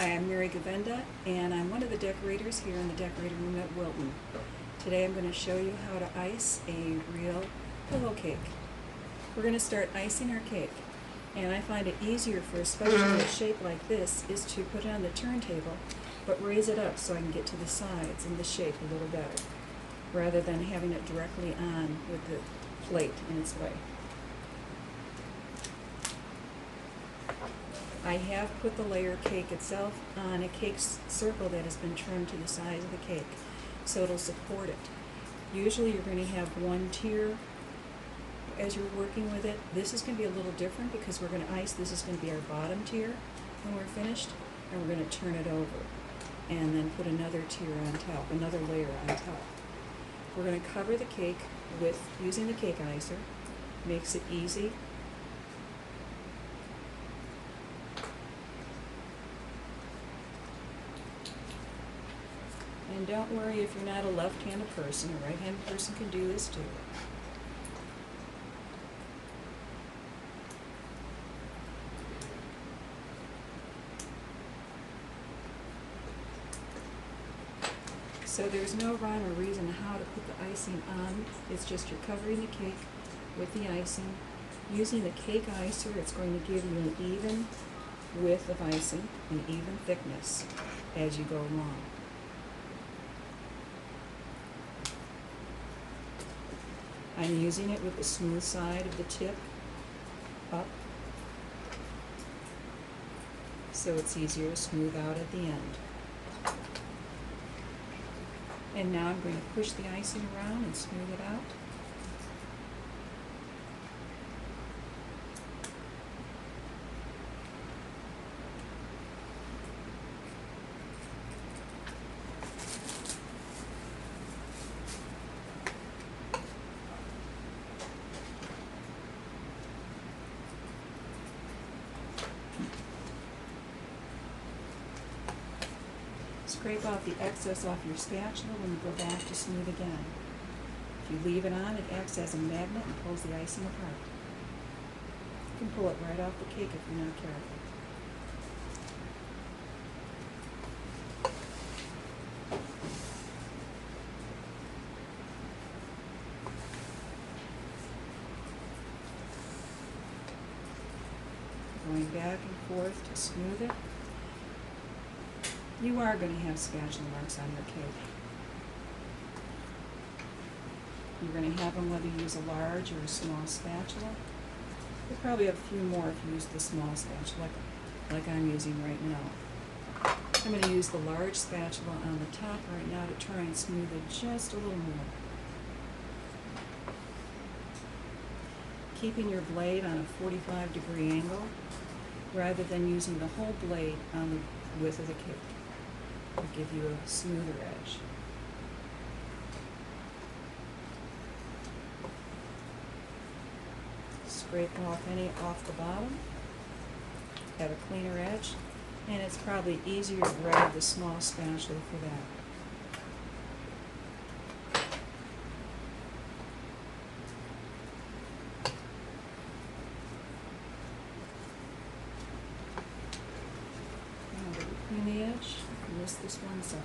Hi, I'm Mary Govenda, and I'm one of the decorators here in the decorating room at Wilton. Today I'm going to show you how to ice a real pillow cake. We're going to start icing our cake, and I find it easier for especially a shape like this is to put it on the turntable, but raise it up so I can get to the sides and the shape a little better, rather than having it directly on with the plate in its way. I have put the layer cake itself on a cake circle that has been trimmed to the size of the cake, so it'll support it. Usually you're going to have one tier as you're working with it. This is going to be a little different because we're going to ice. This is going to be our bottom tier when we're finished, and we're going to turn it over and then put another tier on top, another layer on top. We're going to cover the cake with using the cake icer. Makes it easy. And don't worry if you're not a left-handed person. A right-handed person can do this too. So there's no rhyme or reason how to put the icing on. It's just you're covering the cake with the icing. Using the cake icer, it's going to give you an even width of icing, an even thickness as you go along. I'm using it with the smooth side of the tip up, so it's easier to smooth out at the end. And now I'm going to push the icing around and smooth it out. Scrape off the excess off your spatula when you go back to smooth again. If you leave it on, it acts as a magnet and pulls the icing apart. You can pull it right off the cake if you're not careful. Going back and forth to smooth it. You are going to have spatula marks on your cake. You're going to have them whether you use a large or a small spatula. You'll probably have a few more if you use the small spatula, like I'm using right now. I'm going to use the large spatula on the top right now to try and smooth it just a little more. Keeping your blade on a 45-degree angle rather than using the whole blade on the width of the cake. Will give you a smoother edge. Scrape off any off the bottom. Have a cleaner edge, and it's probably easier to grab the small spatula for that. Clean the edge. Miss this one side.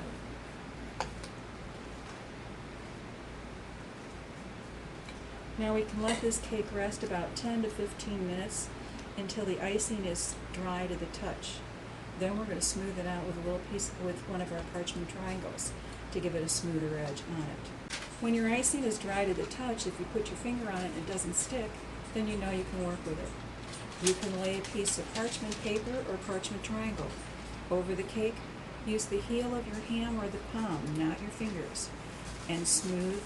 Now we can let this cake rest about 10 to 15 minutes until the icing is dry to the touch. Then we're going to smooth it out with a little piece, with one of our parchment triangles to give it a smoother edge on it. When your icing is dry to the touch, if you put your finger on it and it doesn't stick, then you know you can work with it. You can lay a piece of parchment paper or parchment triangle over the cake. Use the heel of your hand or the palm, not your fingers, and smooth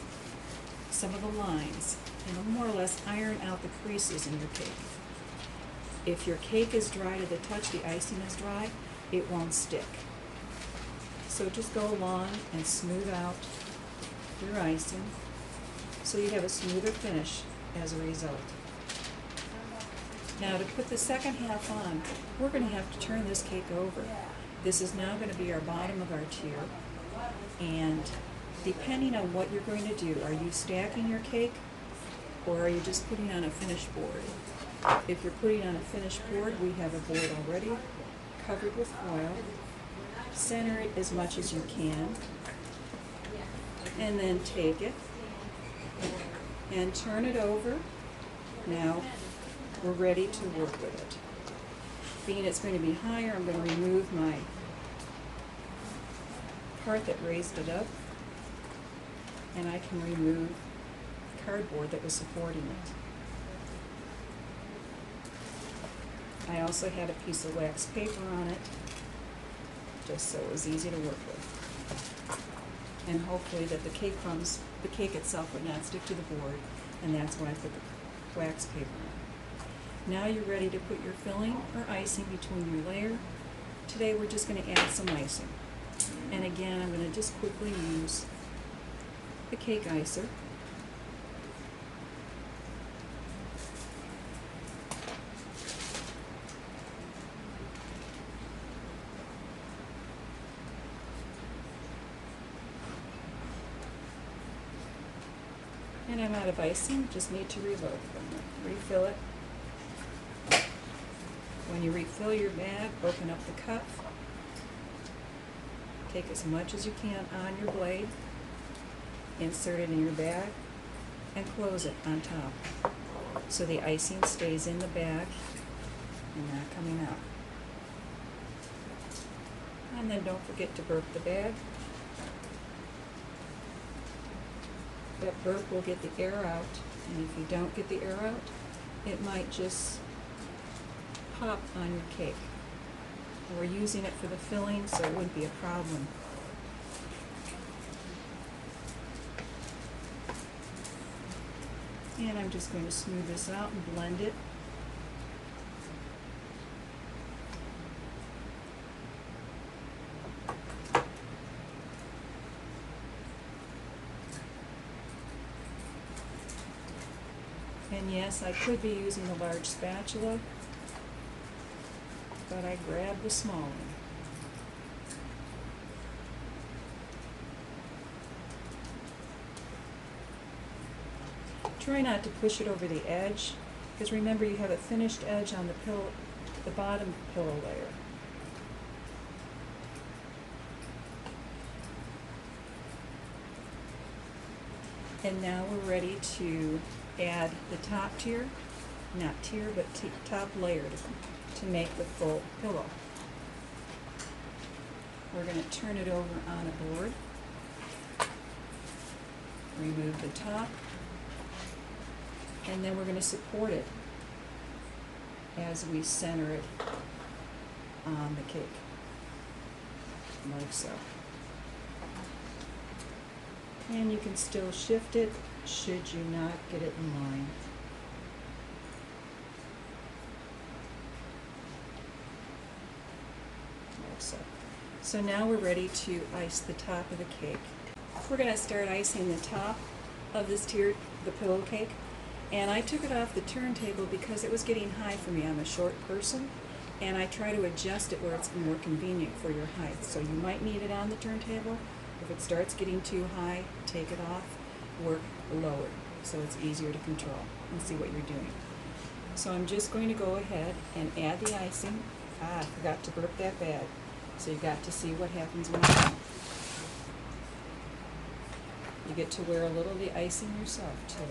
some of the lines, and more or less iron out the creases in your cake. If your cake is dry to the touch, the icing is dry, it won't stick. So just go along and smooth out your icing so you have a smoother finish as a result. Now to put the second half on, we're going to have to turn this cake over. This is now going to be our bottom of our tier, and depending on what you're going to do, are you stacking your cake or are you just putting on a finished board? If you're putting on a finished board, we have a board already covered with foil, Center it as much as you can, and then take it and turn it over. Now we're ready to work with it. Being it's going to be higher, I'm going to remove my part that raised it up, and I can remove the cardboard that was supporting it. I also had a piece of wax paper on it, just so it was easy to work with. And hopefully that the cake crumbs, the cake itself would not stick to the board, and that's why I put the wax paper on. Now you're ready to put your filling or icing between your layer. Today we're just going to add some icing. And again, I'm going to just quickly use the cake icer. And I'm out of icing, just need to reload. Refill it. When you refill your bag, open up the cup. Take as much as you can on your blade, insert it in your bag, and close it on top so the icing stays in the bag and not coming out. And then don't forget to burp the bag. That burp will get the air out, and if you don't get the air out, it might just pop on your cake. We're using it for the filling, so it wouldn't be a problem. And I'm just going to smooth this out and blend it. And yes, I could be using a large spatula, but I grabbed the small one. Try not to push it over the edge, because remember you have a finished edge on the pillow, the bottom pillow layer. And now we're ready to add the top tier, not tier, but top layer to make the full pillow. We're going to turn it over on a board, remove the top, and then we're going to support it as we center it on the cake, like so. And you can still shift it should you not get it in line. Like so. So now we're ready to ice the top of the cake. We're going to start icing the top of this tier, the pillow cake. And I took it off the turntable because it was getting high for me. I'm a short person, and I try to adjust it where it's more convenient for your height. So you might need it on the turntable. If it starts getting too high, take it off, work lower, so it's easier to control and see what you're doing. So I'm just going to go ahead and add the icing. I forgot to burp that bag. So you got to see what happens when you get to wear a little of the icing yourself too.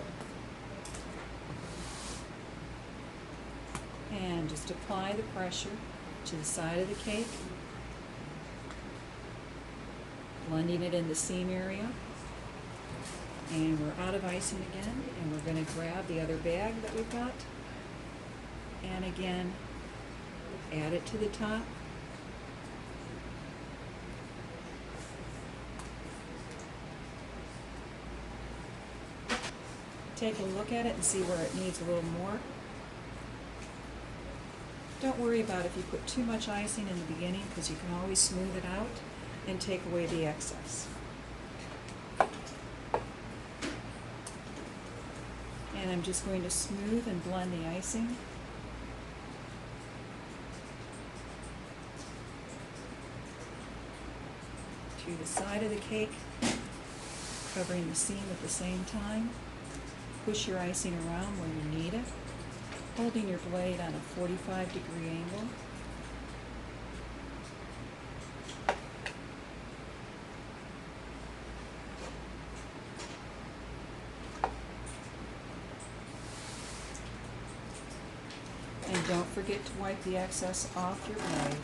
And just apply the pressure to the side of the cake, blending it in the seam area. And we're out of icing again, and we're going to grab the other bag that we've got, and again, add it to the top. Take a look at it and see where it needs a little more. Don't worry about if you put too much icing in the beginning, because you can always smooth it out and take away the excess. And I'm just going to smooth and blend the icing. To the side of the cake, covering the seam at the same time. Push your icing around where you need it, holding your blade on a 45-degree angle. Don't forget to wipe the excess off your blade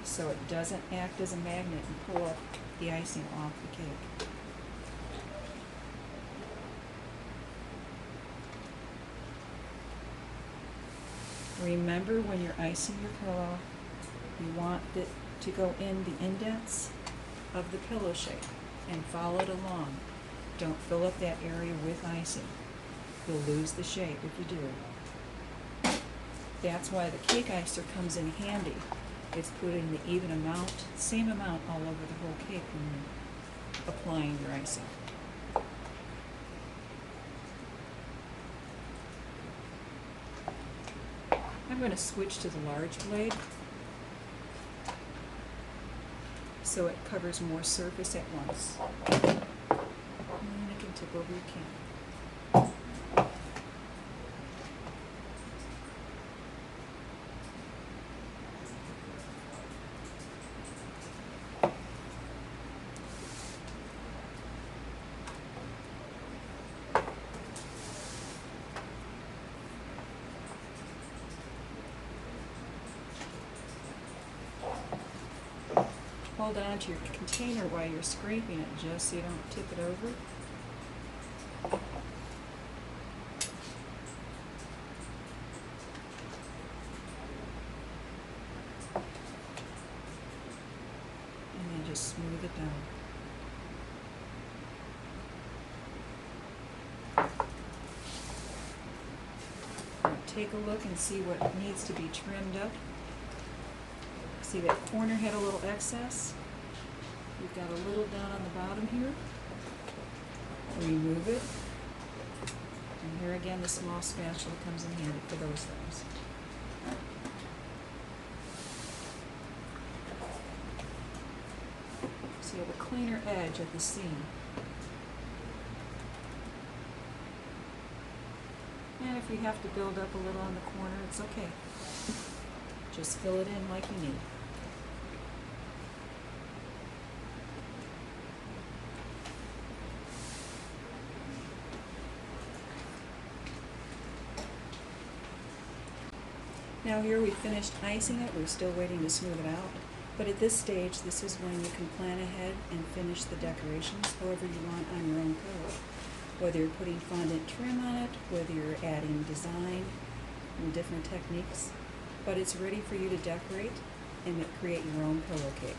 so it doesn't act as a magnet and pull up the icing off the cake. Remember, when you're icing your pillow, you want it to go in the indents of the pillow shape and follow it along. Don't fill up that area with icing. You'll lose the shape if you do. That's why the cake icer comes in handy. It's putting the even amount, same amount all over the whole cake when you're applying your icing. I'm going to switch to the large blade so it covers more surface at once. And it can tip over your can. Hold on to your container while you're scraping it, just so you don't tip it over. And then just smooth it down. Now take a look and see what needs to be trimmed up. See, that corner had a little excess. We've got a little down on the bottom here. Remove it. And here again, the small spatula comes in handy for those things. So you have a cleaner edge at the seam. And if you have to build up a little on the corner, it's okay. Just fill it in like you need. Now here we finished icing it. We're still waiting to smooth it out. But at this stage, this is when you can plan ahead and finish the decorations however you want on your own pillow. Whether you're putting fondant trim on it, whether you're adding design and different techniques. But it's ready for you to decorate and create your own pillow cake.